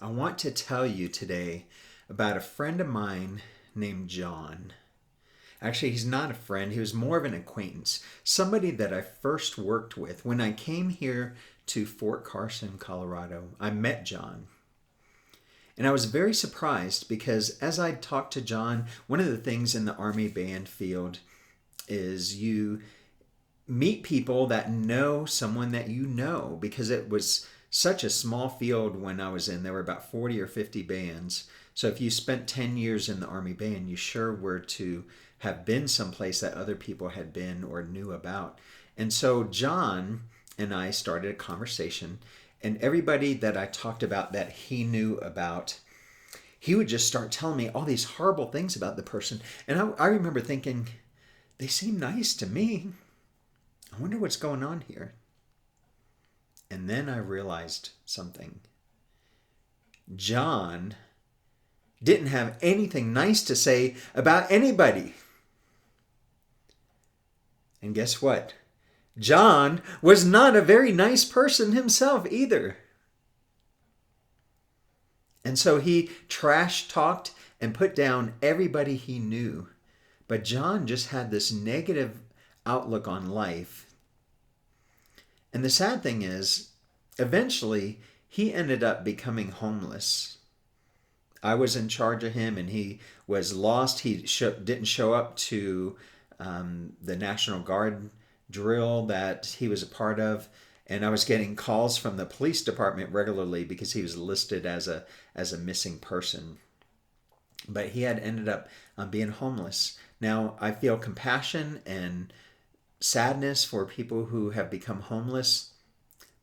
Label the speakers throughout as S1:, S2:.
S1: I want to tell you today about a friend of mine named John. Actually, he's not a friend, he was more of an acquaintance, somebody that I first worked with. When I came here to Fort Carson, Colorado, I met John. And I was very surprised because as I talked to John, one of the things in the Army band field is you meet people that know someone that you know because it was such a small field when I was in. There were about 40 or 50 bands. So if you spent 10 years in the Army band, you sure were to have been someplace that other people had been or knew about. And so John and I started a conversation, and everybody that I talked about that he knew about, he would just start telling me all these horrible things about the person. And I remember thinking, they seem nice to me. I wonder what's going on here. And then I realized something. John didn't have anything nice to say about anybody. And guess what? John was not a very nice person himself either. And so he trash talked and put down everybody he knew. But John just had this negative outlook on life. And the sad thing is, eventually, he ended up becoming homeless. I was in charge of him, and he was lost. He didn't show up to the National Guard drill that he was a part of. And I was getting calls from the police department regularly because he was listed as a missing person. But he had ended up being homeless. Now, I feel compassion and sadness for people who have become homeless,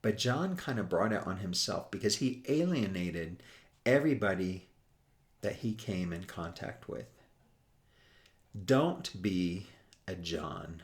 S1: but John kind of brought it on himself because he alienated everybody that he came in contact with. Don't be a John.